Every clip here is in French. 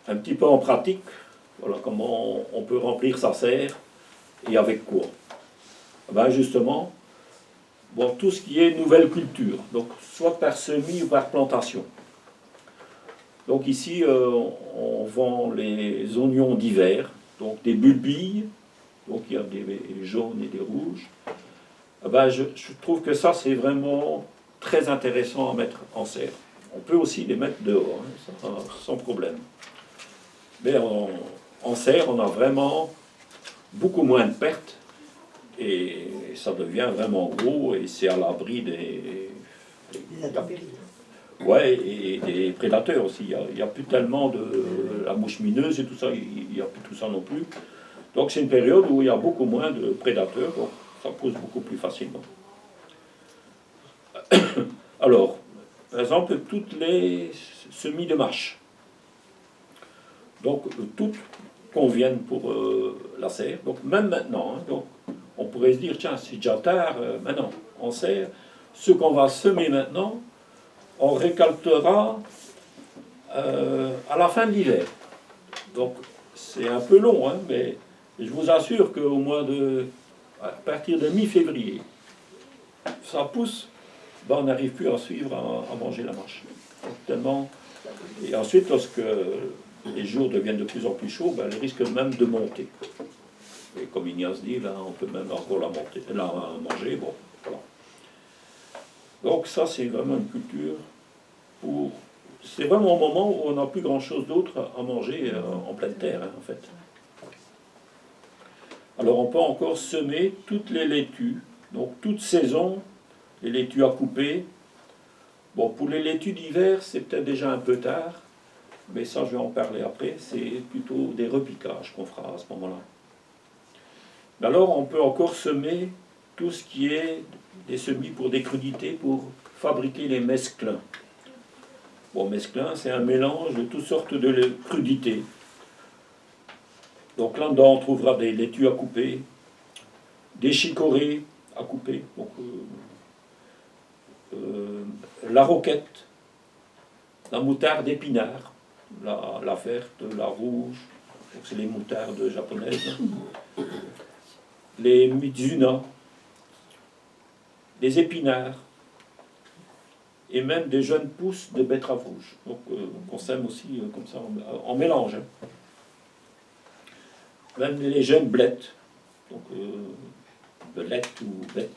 un petit peu en pratique, voilà comment on peut remplir sa serre et avec quoi. Ben justement, bon, tout ce qui est nouvelle culture, donc soit par semis ou par plantation. Donc ici, on vend les oignons d'hiver, donc des bulbilles, donc il y a des jaunes et des rouges. Ben, je trouve que ça, c'est vraiment très intéressant à mettre en serre. On peut aussi les mettre dehors, hein, sans problème. Mais en serre, on a vraiment beaucoup moins de pertes et ça devient vraiment gros et c'est à l'abri des intempéries. Ouais, et des prédateurs aussi. Il n'y a plus tellement de la mouche mineuse et tout ça, il n'y a plus tout ça non plus. Donc c'est une période où il y a beaucoup moins de prédateurs, donc ça pousse beaucoup plus facilement. Alors, par exemple, toutes les semis de mâche. Donc toutes conviennent pour la serre. Donc même maintenant, hein, donc, on pourrait se dire, tiens, c'est déjà tard, maintenant, en serre, ce qu'on va semer maintenant, on récoltera à la fin de l'hiver. Donc c'est un peu long, hein, mais je vous assure qu'au mois de, à partir de mi-février, ça pousse, ben, on n'arrive plus à suivre, à manger la mâche. Donc, tellement... Et ensuite, lorsque les jours deviennent de plus en plus chauds, ben, elle risque même de monter. Et comme Ignace dit, là, on peut même encore la manger. Bon, voilà. Donc ça, c'est vraiment une culture pour... C'est vraiment au moment où on n'a plus grand-chose d'autre à manger en pleine terre, hein, en fait. Alors on peut encore semer toutes les laitues, donc toute saison, les laitues à couper. Bon, pour les laitues d'hiver, c'est peut-être déjà un peu tard, mais ça, je vais en parler après. C'est plutôt des repiquages qu'on fera à ce moment-là. Alors, on peut encore semer tout ce qui est des semis pour des crudités, pour fabriquer les mesclins. Bon, mesclin, c'est un mélange de toutes sortes de crudités. Donc là-dedans, on trouvera des laitues à couper, des chicorées à couper, donc, la roquette, la moutarde épinard, la verte, la rouge, donc c'est les moutardes japonaises, les mizuna, les épinards, et même des jeunes pousses de betteraves rouges. Donc on sème aussi comme ça en mélange. Hein. Même les jeunes blettes, donc belette ou bête,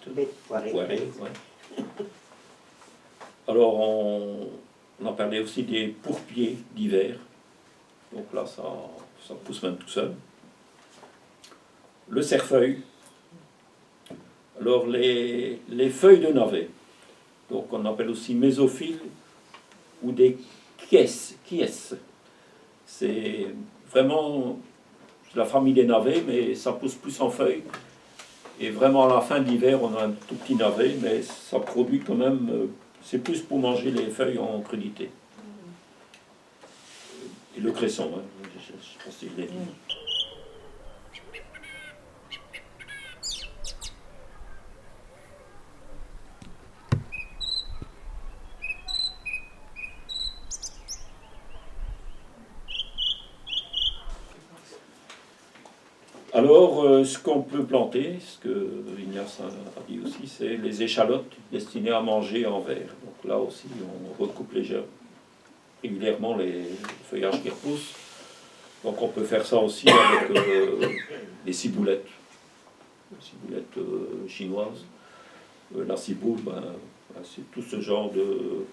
poirée, ouais. Alors on en parlait aussi des pourpiers d'hiver. Donc là ça pousse même tout seul. Le cerfeuil. Alors les feuilles de navet. Donc on appelle aussi mésophiles ou des quies. C'est vraiment la famille des navets, mais ça pousse plus en feuilles. Et vraiment à la fin de l'hiver, on a un tout petit navet, mais ça produit quand même, c'est plus pour manger les feuilles en crudité. Et le cresson, hein, je pense qu'il est dit. Alors, ce qu'on peut planter, ce que Ignace a dit aussi, c'est les échalotes destinées à manger en verre. Donc là aussi, on recoupe régulièrement les feuillages qui repoussent. Donc on peut faire ça aussi avec des ciboulettes, chinoises. La ciboule, c'est tout ce genre de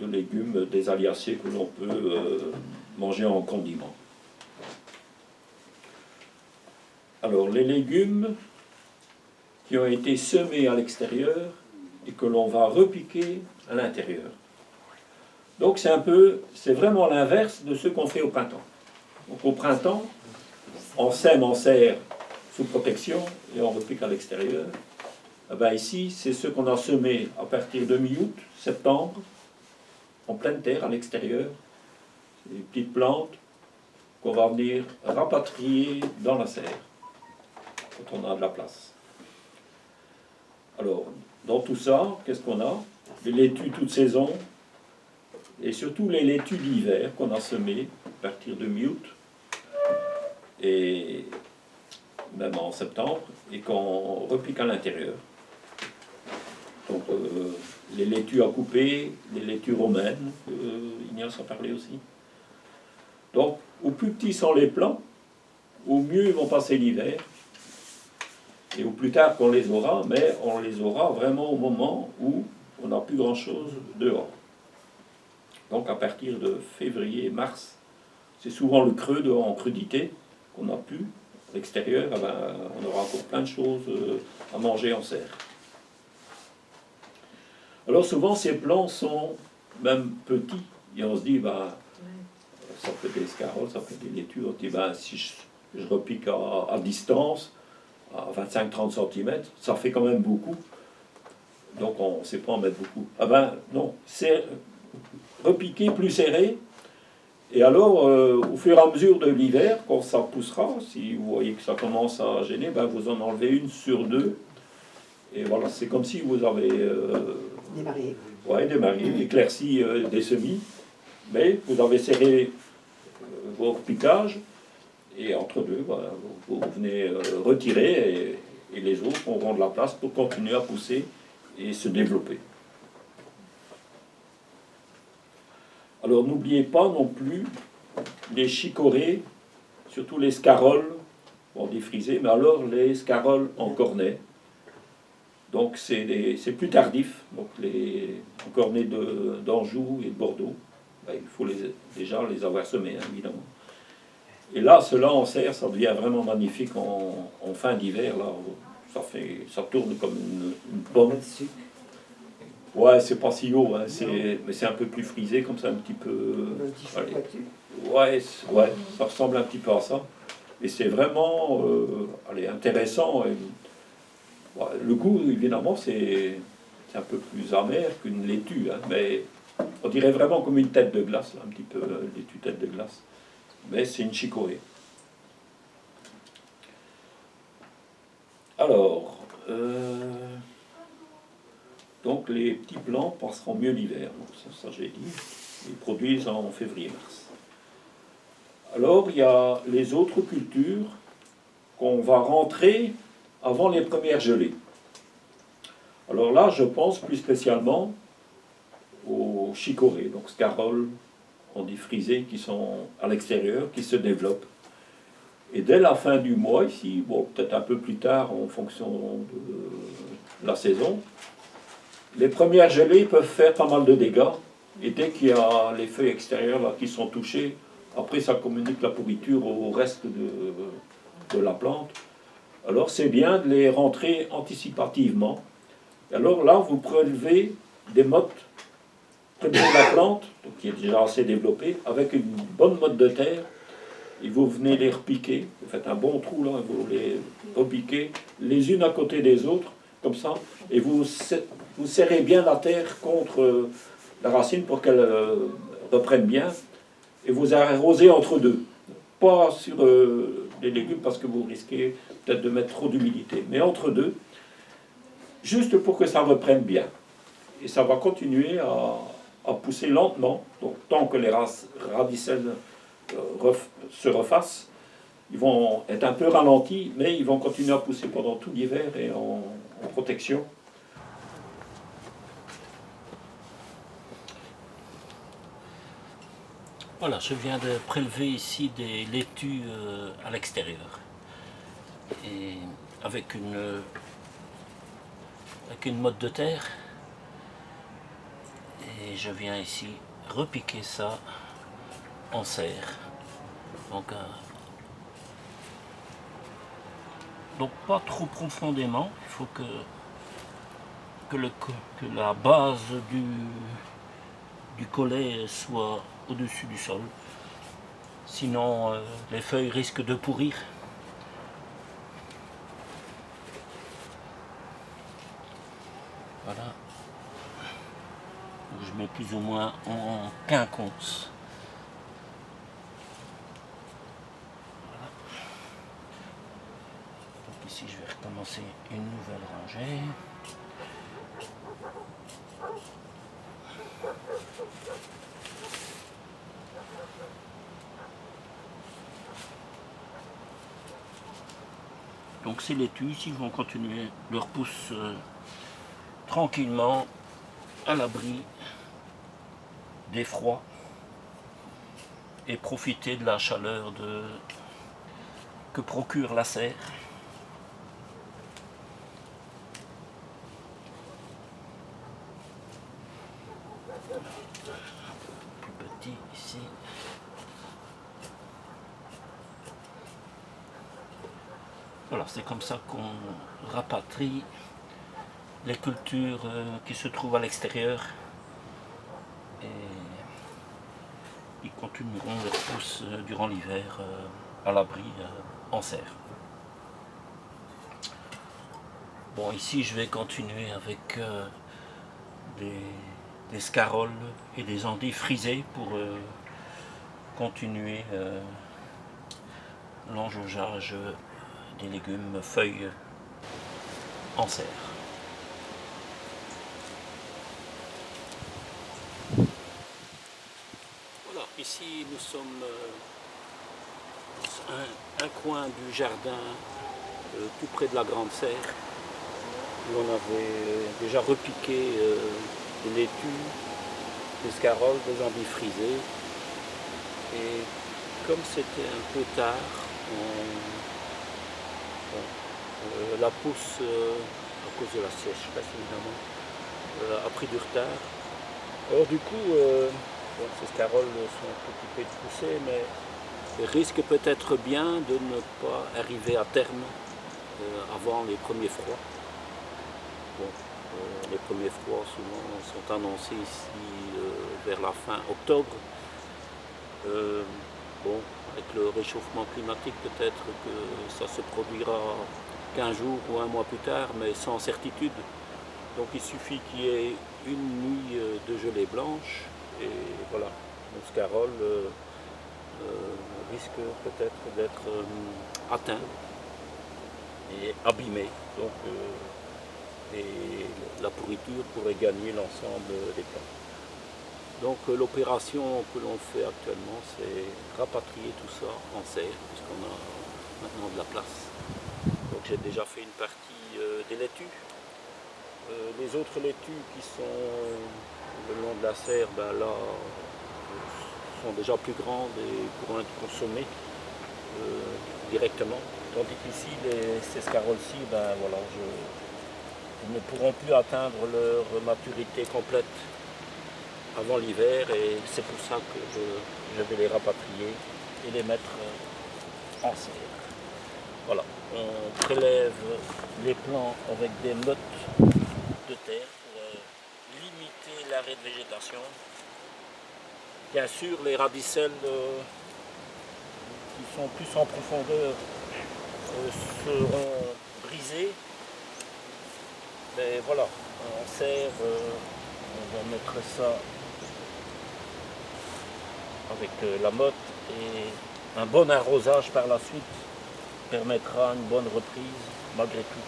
légumes, des aliacées que l'on peut manger en condiment. Alors, les légumes qui ont été semés à l'extérieur et que l'on va repiquer à l'intérieur. Donc, c'est vraiment l'inverse de ce qu'on fait au printemps. Donc, au printemps, on sème en serre sous protection et on repique à l'extérieur. Ici, c'est ce qu'on a semé à partir de mi-août, septembre, en pleine terre à l'extérieur. C'est des petites plantes qu'on va venir rapatrier dans la serre. Quand on a de la place. Alors, dans tout ça, qu'est-ce qu'on a? Les laitues toute saison, et surtout les laitues d'hiver qu'on a semées à partir de mi-août et même en septembre, et qu'on repique à l'intérieur. Donc les laitues à couper, les laitues romaines, Ignace a parlé aussi. Donc au plus petits sont les plants, au mieux ils vont passer l'hiver, et au plus tard qu'on les aura, mais on les aura vraiment au moment où on n'a plus grand-chose dehors. Donc à partir de février, mars, c'est souvent le creux en crudité qu'on n'a plus. À l'extérieur, eh ben, on aura encore plein de choses à manger en serre. Alors souvent ces plants sont même petits, et on se dit, ben, ça peut être des escaroles, ça peut être des laitues, on se dit, ben, si je repique à distance, à 25-30 cm, ça fait quand même beaucoup. Donc on ne sait pas en mettre beaucoup. Ah ben non, c'est repiquer plus serré. Et alors, au fur et à mesure de l'hiver, quand ça poussera, si vous voyez que ça commence à gêner, ben vous en enlevez une sur deux. Et voilà, c'est comme si vous avez démarré. Ouais, démarré, éclairci des semis. Mais vous avez serré vos repiquages. Et entre deux, voilà, vous venez retirer et les autres auront de la place pour continuer à pousser et se développer. Alors n'oubliez pas non plus les chicorées, surtout les scaroles, bon, défrisées, mais alors les scaroles en cornet. Donc c'est plus tardif, donc les en cornet d'Anjou et de Bordeaux, ben, il faut déjà les avoir semés, hein, évidemment. Et là, cela en serre, ça devient vraiment magnifique en fin d'hiver. Là, ça tourne comme une pomme. Ouais, c'est pas si haut, hein, mais c'est un peu plus frisé, comme ça, un petit peu. Ouais, ça ressemble un petit peu à ça. Et c'est vraiment intéressant. Et, ouais, le goût, évidemment, c'est un peu plus amer qu'une laitue, hein, mais on dirait vraiment comme une tête de glace, là, un petit peu, laitue tête de glace. Mais c'est une chicorée. Alors, donc les petits plants passeront mieux l'hiver. Ça j'ai dit. Ils produisent en février-mars. Alors, il y a les autres cultures qu'on va rentrer avant les premières gelées. Alors là, je pense plus spécialement aux chicorées, donc scaroles, on dit frisées, qui sont à l'extérieur, qui se développent. Et dès la fin du mois, ici, bon, peut-être un peu plus tard en fonction de la saison, les premières gelées peuvent faire pas mal de dégâts. Et dès qu'il y a les feuilles extérieures là, qui sont touchées, après ça communique la pourriture au reste de la plante. Alors c'est bien de les rentrer anticipativement. Et alors là, vous prélevez des mottes près de la plante, donc qui est déjà assez développée, avec une bonne motte de terre, et vous venez les repiquer. Vous faites un bon trou là, vous les repiquez les unes à côté des autres, comme ça, et vous serrez bien la terre contre la racine pour qu'elle reprenne bien, et vous arrosez entre deux. Pas sur les légumes parce que vous risquez peut-être de mettre trop d'humidité, mais entre deux, juste pour que ça reprenne bien. Et ça va continuer à pousser lentement, donc tant que les radicelles se refassent, ils vont être un peu ralentis, mais ils vont continuer à pousser pendant tout l'hiver et en protection. Voilà, je viens de prélever ici des laitues à l'extérieur. Et avec une motte de terre. Et je viens ici repiquer ça en serre. Donc pas trop profondément, il faut que la base du collet soit au-dessus du sol. Sinon, les feuilles risquent de pourrir. Voilà. Je mets plus ou moins en quinconce. Voilà. Donc ici, je vais recommencer une nouvelle rangée. Donc ces laitues ici vont continuer leur pousse tranquillement à l'abri des froids et profiter de la chaleur que procure la serre. Plus petit ici. Voilà, c'est comme ça qu'on rapatrie les cultures qui se trouvent à l'extérieur et ils continueront leur pousse durant l'hiver à l'abri en serre. Bon, ici je vais continuer avec des scaroles et des endives frisées pour continuer l'enjaugeage des légumes feuilles en serre. Voilà, ici nous sommes un coin du jardin tout près de la Grande Serre où on avait déjà repiqué des laitues, des scaroles, des endives frisées. Et comme c'était un peu tard, la pousse, à cause de la sécheresse évidemment, a pris du retard. Alors du coup, ces scaroles sont occupées de pousser, mais risquent peut-être bien de ne pas arriver à terme avant les premiers froids. Bon, les premiers froids souvent sont annoncés ici vers la fin octobre. Bon, avec le réchauffement climatique, peut-être que ça se produira 15 jours ou un mois plus tard, mais sans certitude. Donc il suffit qu'il y ait une nuit de gelée blanche et voilà, nos scaroles risquent peut-être d'être atteints et abîmés. Donc la pourriture pourrait gagner l'ensemble des plantes. Donc l'opération que l'on fait actuellement, c'est rapatrier tout ça en serre, puisqu'on a maintenant de la place. Donc j'ai déjà fait une partie des laitues. Les autres laitues qui sont le long de la serre, ben là, sont déjà plus grandes et pourront être consommées directement. Tandis qu'ici, ces scaroles-ci, ben voilà, ils ne pourront plus atteindre leur maturité complète avant l'hiver et c'est pour ça que je vais les rapatrier et les mettre en serre. Voilà, on prélève les plants avec des mottes de terre pour limiter l'arrêt de végétation. Bien sûr, les radicelles qui sont plus en profondeur seront brisées. Mais voilà, en serre, on va mettre ça avec la motte et un bon arrosage par la suite permettra une bonne reprise malgré tout.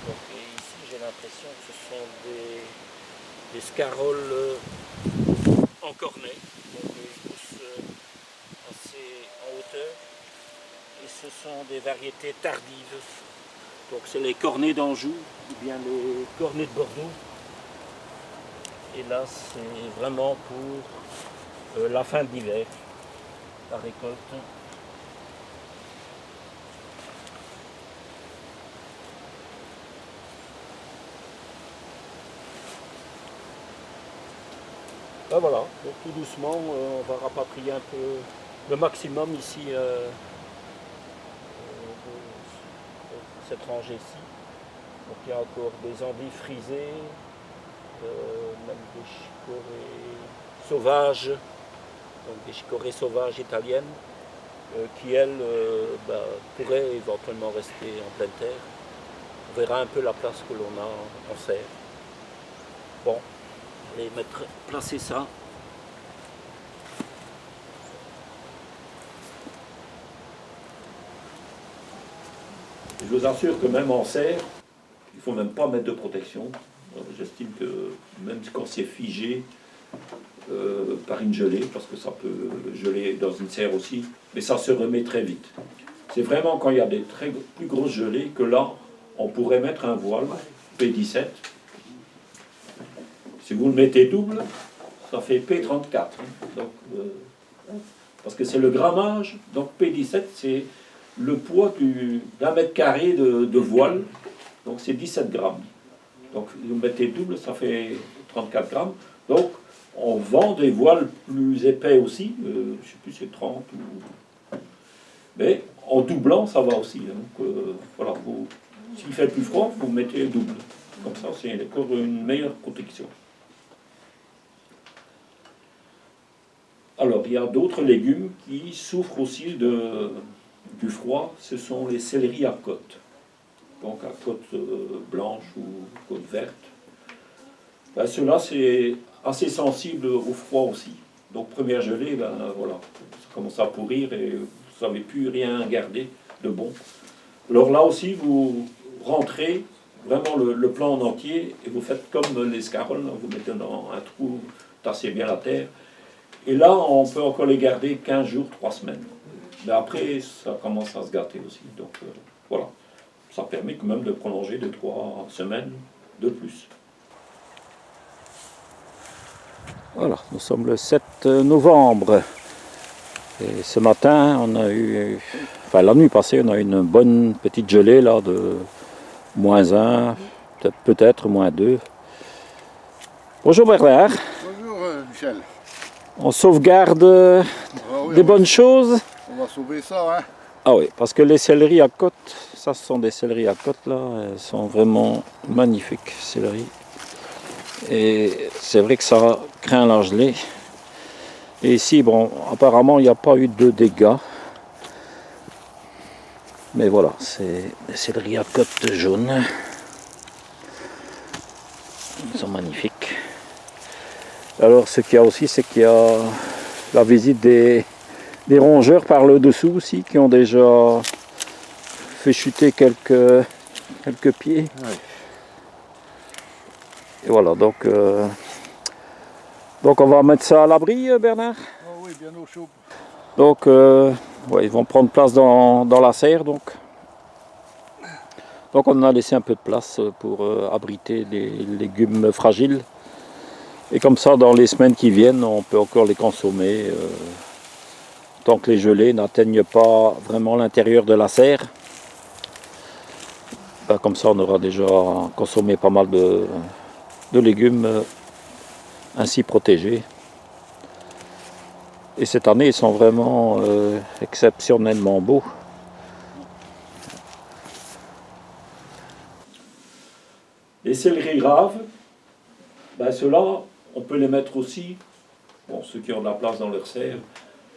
Donc, ici j'ai l'impression que ce sont des scaroles en cornet, donc ils poussent assez en hauteur et ce sont des variétés tardives. Donc c'est les cornets d'Anjou ou bien les cornets de Bordeaux. Et là, c'est vraiment pour la fin de l'hiver, la récolte. Ben voilà, donc tout doucement, on va rapatrier un peu le maximum ici de cette rangée-ci. Donc il y a encore des endives frisées, même des chicorées sauvages, donc des chicorées sauvages italiennes, qui elles pourraient éventuellement rester en pleine terre. On verra un peu la place que l'on a en serre. Bon, je vais placer ça. Je vous assure que même en serre, il ne faut même pas mettre de protection. J'estime que même quand c'est figé, par une gelée, parce que ça peut geler dans une serre aussi, mais ça se remet très vite. C'est vraiment quand il y a des plus grosses gelées que là, on pourrait mettre un voile P17. Si vous le mettez double, ça fait P34. Hein. Donc, parce que c'est le grammage, donc P17, c'est le poids d'un mètre carré de voile, donc c'est 17 grammes. Donc vous mettez double, ça fait 34 grammes. Donc on vend des voiles plus épais aussi, je ne sais plus c'est 30 ou... Mais en doublant, ça va aussi. Hein. Donc voilà, s'il fait plus froid, vous mettez double. Comme ça, c'est encore une meilleure protection. Alors, il y a d'autres légumes qui souffrent aussi du froid, ce sont les céleris à côte. Donc à côte blanche ou côte verte. Ben, ceux-là, c'est assez sensible au froid aussi. Donc première gelée, ben, voilà, ça commence à pourrir et vous ne savez plus rien garder de bon. Alors là aussi, vous rentrez vraiment le plant en entier et vous faites comme les scaroles, vous mettez dans un trou, tassez bien la terre. Et là, on peut encore les garder 15 jours, 3 semaines. Mais après, ça commence à se gâter aussi. Donc voilà, ça permet quand même de prolonger de 3 semaines de plus. Voilà, nous sommes le 7 novembre. Et ce matin, on a eu, enfin la nuit passée, on a eu une bonne petite gelée là de -1, peut-être -2. Bonjour Bernard. Bonjour Michel. On sauvegarde Oui, des bonnes choses. on va sauver ça, hein. Ah oui, parce que les céleris à côte, ça ce sont des céleris à côte là, elles sont vraiment magnifiques, céleris. Et c'est vrai que ça craint la gelée. Et ici, bon, apparemment il n'y a pas eu de dégâts. Mais voilà, c'est des céleris à côte jaunes. Ils sont magnifiques. Alors ce qu'il y a aussi, c'est qu'il y a la visite des rongeurs par le dessous aussi, qui ont déjà fait chuter quelques pieds. Ouais. Et voilà, donc on va mettre ça à l'abri, Bernard. Oh oui, bien au chaud. Donc ouais, ils vont prendre place dans la serre. Donc on a laissé un peu de place pour abriter les légumes fragiles. Et comme ça, dans les semaines qui viennent, on peut encore les consommer tant que les gelées n'atteignent pas vraiment l'intérieur de la serre. Ben, comme ça, on aura déjà consommé pas mal de légumes ainsi protégés. Et cette année, ils sont vraiment exceptionnellement beaux. Les céleris graves, ben ceux-là, on peut les mettre aussi, bon, ceux qui ont de la place dans leur serre,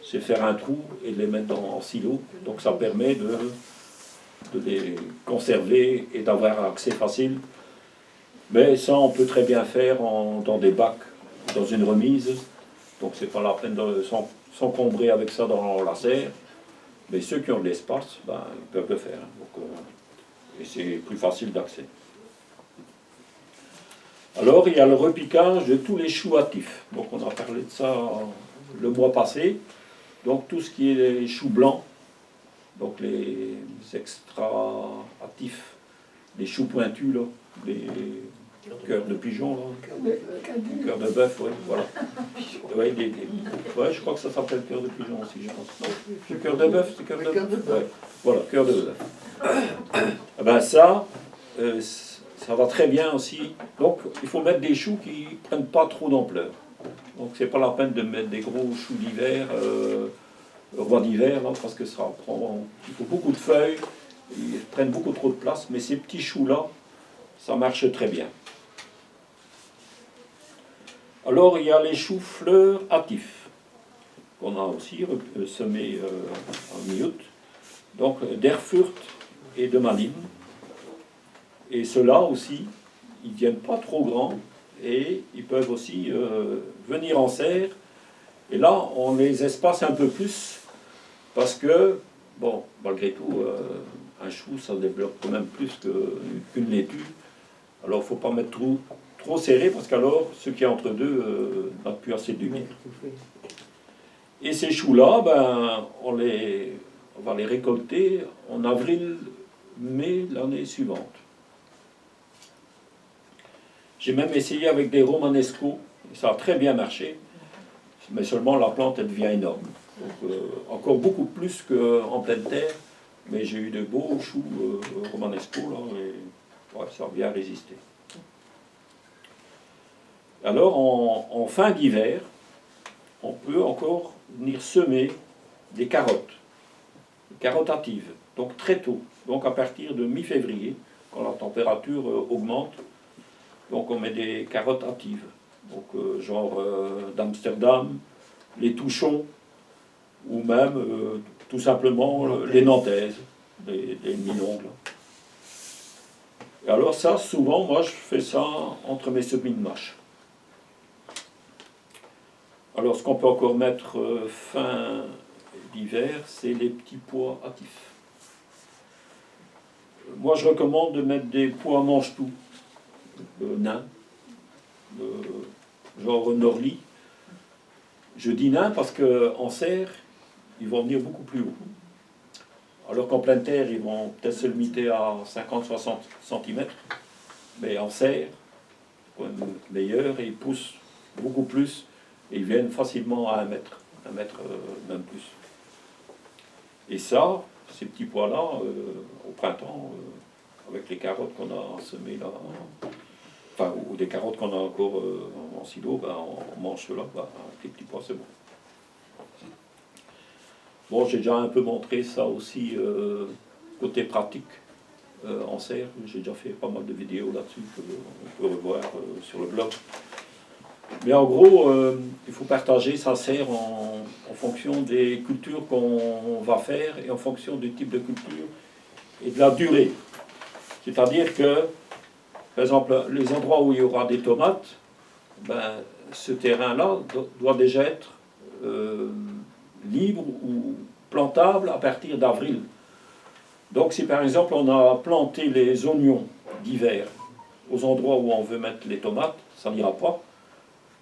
c'est faire un trou et les mettre en silo. Donc ça permet de les conserver et d'avoir un accès facile. Mais ça, on peut très bien faire dans des bacs, dans une remise. Donc c'est pas la peine de s'encombrer avec ça dans la serre. Mais ceux qui ont de l'espace, ben, ils peuvent le faire. Donc, et c'est plus facile d'accès. Alors, il y a le repiquage de tous les choux hâtifs. Donc, on a parlé de ça le mois passé. Donc, tout ce qui est les choux blancs, donc les extra hâtifs, les choux pointus, là, les cœurs de pigeon, là. Cœur de bœuf, oui, voilà. Ouais, ouais, je crois que ça s'appelle cœur de pigeon aussi, je pense. Non, le cœur de bœuf, c'est cœur de bœuf. Ouais. Voilà, cœur de bœuf. Eh ben ça va très bien aussi. Donc, il faut mettre des choux qui ne prennent pas trop d'ampleur. Donc, c'est pas la peine de mettre des gros choux d'hiver, roi d'hiver, parce que ça prend... Il faut beaucoup de feuilles, ils prennent beaucoup trop de place, mais ces petits choux-là, ça marche très bien. Alors, il y a les choux-fleurs hâtifs, qu'on a aussi semés en mi-août. Donc, d'Erfurt et de Malines. Et ceux-là aussi, ils ne viennent pas trop grands et ils peuvent aussi venir en serre. Et là, on les espace un peu plus parce que, bon, malgré tout, un chou, ça développe quand même plus qu'une laitue. Alors, il ne faut pas mettre trop trop serré parce qu'alors ce qui est entre deux n'a plus assez de lumière. Et ces choux-là, ben, on va les récolter en avril-mai l'année suivante. J'ai même essayé avec des romanesco, et ça a très bien marché, mais seulement la plante elle devient énorme. Donc, encore beaucoup plus qu'en pleine terre, mais j'ai eu de beaux choux romanesco, là, et ouais, ça a bien résisté. Alors, en fin d'hiver, on peut encore venir semer des carottes carottatives, donc très tôt, donc à partir de mi-février, quand la température augmente, donc on met des carottes hâtives, donc genre d'Amsterdam, les touchons, ou même tout simplement les nantaises, les mi-longues. Et alors ça, souvent, moi je fais ça entre mes semis de mâche. Alors ce qu'on peut encore mettre fin d'hiver, c'est les petits pois hâtifs. Moi je recommande de mettre des pois mange-tout, nains, genre Norly. Je dis nains parce qu'en serre, ils vont venir beaucoup plus haut. Alors qu'en pleine terre, ils vont peut-être se limiter à 50-60 cm, mais en serre, meilleur, et ils poussent beaucoup plus. Et ils viennent facilement à 1 mètre, même plus. Et ça, ces petits pois-là, au printemps, avec les carottes qu'on a semées là, enfin, ou des carottes qu'on a encore en silo, ben, on mange cela, ben, avec les petits pois, c'est bon. Bon, j'ai déjà un peu montré ça aussi, côté pratique, en serre. J'ai déjà fait pas mal de vidéos là-dessus, qu'on peut revoir sur le blog. Mais en gros, il faut partager sa serre en fonction des cultures qu'on va faire et en fonction du type de culture et de la durée. C'est-à-dire que, par exemple, les endroits où il y aura des tomates, ben, ce terrain-là doit déjà être libre ou plantable à partir d'avril. Donc si par exemple on a planté les oignons d'hiver aux endroits où on veut mettre les tomates, ça n'ira pas.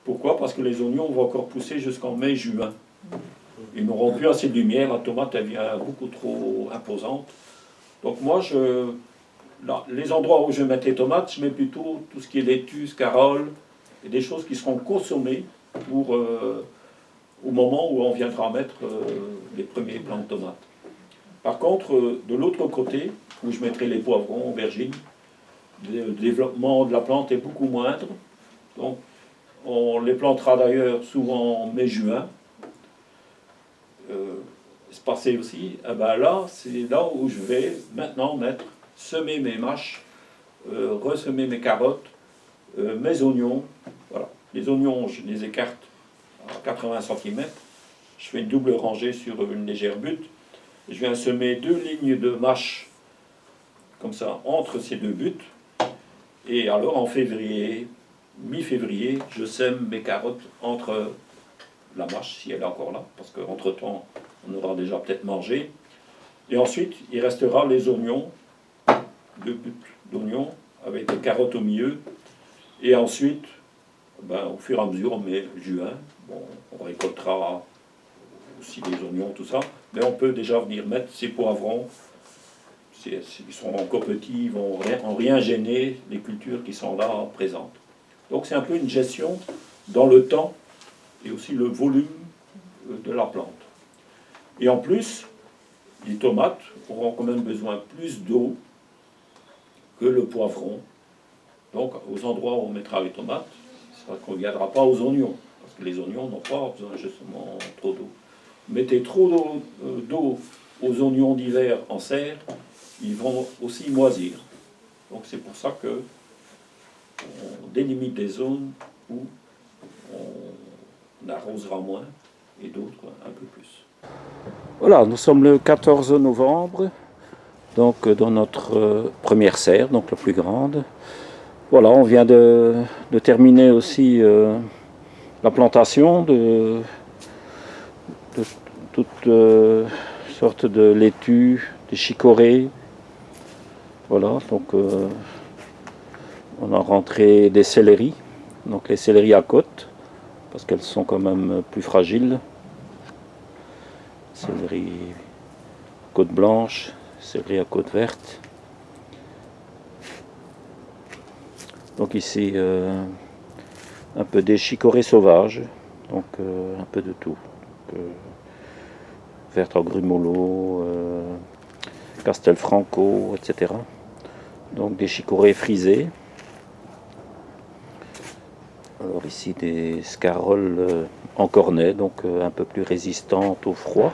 Pourquoi? Parce que les oignons vont encore pousser jusqu'en mai-juin. Ils n'auront plus assez de lumière, la tomate elle vient beaucoup trop imposante. Donc moi, les endroits où je vais mettre les tomates, je mets plutôt tout ce qui est laitue, scarole, et des choses qui seront consommées pour, au moment où on viendra mettre les premiers plants de tomates. Par contre, de l'autre côté, où je mettrai les poivrons, aubergines, le développement de la plante est beaucoup moindre. Donc, on les plantera d'ailleurs souvent en mai-juin. C'est passé aussi. Et ben là, c'est là où je vais maintenant semer mes mâches, ressemer mes carottes, mes oignons. Voilà. Les oignons, je les écarte à 80 cm. Je fais une double rangée sur une légère butte. Je viens semer 2 lignes de mâches, comme ça, entre ces 2 buttes. Et alors, en février, mi-février, je sème mes carottes entre la mâche, si elle est encore là, parce qu'entre-temps, on aura déjà peut-être mangé. Et ensuite, il restera les oignons, 2 buttes d'oignons, avec des carottes au milieu. Et ensuite, ben, au fur et à mesure, en mai, juin, bon, on récoltera aussi les oignons, tout ça. Mais on peut déjà venir mettre ces poivrons. Ils sont encore petits, ils vont en rien gêner les cultures qui sont là présentes. Donc c'est un peu une gestion dans le temps et aussi le volume de la plante. Et en plus, les tomates auront quand même besoin plus d'eau que le poivron. Donc aux endroits où on mettra les tomates, ça ne conviendra pas aux oignons, parce que les oignons n'ont pas besoin justement trop d'eau. Mettez trop d'eau aux oignons d'hiver en serre, ils vont aussi moisir. Donc c'est pour ça que on délimite des zones où on arrosera moins et d'autres un peu plus. Voilà, nous sommes le 14 novembre, donc dans notre première serre, donc la plus grande. Voilà, on vient de terminer aussi la plantation de toutes sortes de laitues, des chicorées. Voilà, donc On a rentré des céleris, donc les céleris à côte, parce qu'elles sont quand même plus fragiles. Céleri côte blanche, céleri à côte verte. Donc ici, un peu des chicorées sauvages, donc un peu de tout. Verte agrumeau, castelfranco, etc. Donc des chicorées frisées. Alors ici des scaroles en cornet, donc un peu plus résistantes au froid.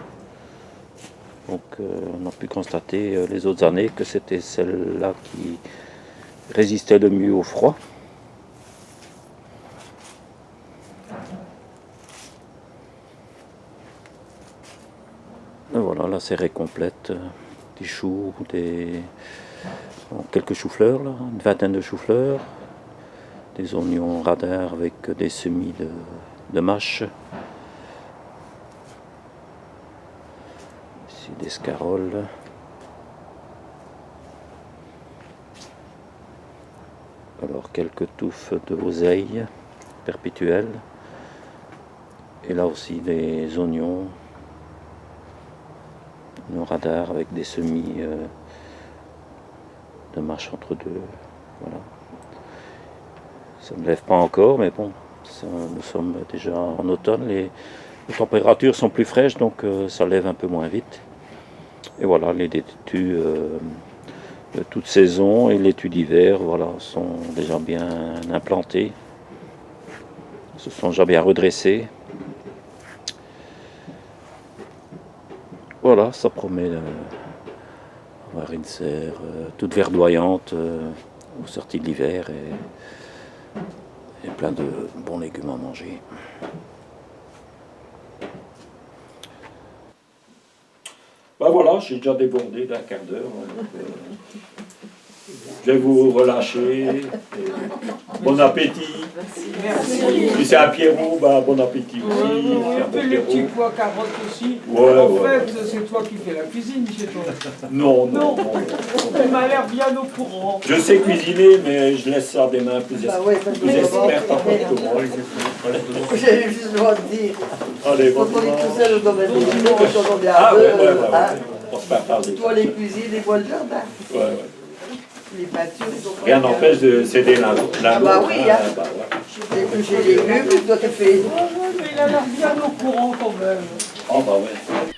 Donc on a pu constater les autres années que c'était celle-là qui résistait le mieux au froid. Et voilà, la serrée complète, des choux, quelques choux-fleurs, là, une vingtaine de choux-fleurs, des oignons radars avec des semis de mâche, ici des scaroles, alors quelques touffes d'oseille perpétuelles, et là aussi des oignons radar avec des semis de mâche entre deux. Voilà. Ça ne lève pas encore, mais bon, nous sommes déjà en automne, les températures sont plus fraîches, donc ça lève un peu moins vite. Et voilà, les laitues de toute saison et les laitues d'hiver, voilà, sont déjà bien implantées, se sont déjà bien redressées. Voilà, ça promet d'avoir une serre toute verdoyante aux sorties de l'hiver et plein de bons légumes à manger. Ben voilà, j'ai déjà débordé d'un quart d'heure. Je vais vous relâcher. Bon appétit. Merci. Si c'est un Pierrot, ben bon appétit aussi. On fait les petits pois carottes aussi. Ouais, En ouais. fait, c'est toi qui fais la cuisine chez toi. Non. Tu m'as l'air bien au courant. Je sais cuisiner, mais je laisse ça des mains plus Bah ouais, parce que expertes encore que moi. J'allais justement te dire, Allez, quand bon on est dimanche. tout seul au domaine des jardins, quand on vient Ah à ouais, deux, ouais. On se partage des toi les cuisines, les bois de jardin, Ouais. les peintures, ils ont pas Rien bien. n'empêche de céder l'un. Ah bah oui, hein. Bah ouais. D'éplucher les légumes, toi tu fais. Mais il a l'air bien au courant quand même. Oh bah ouais.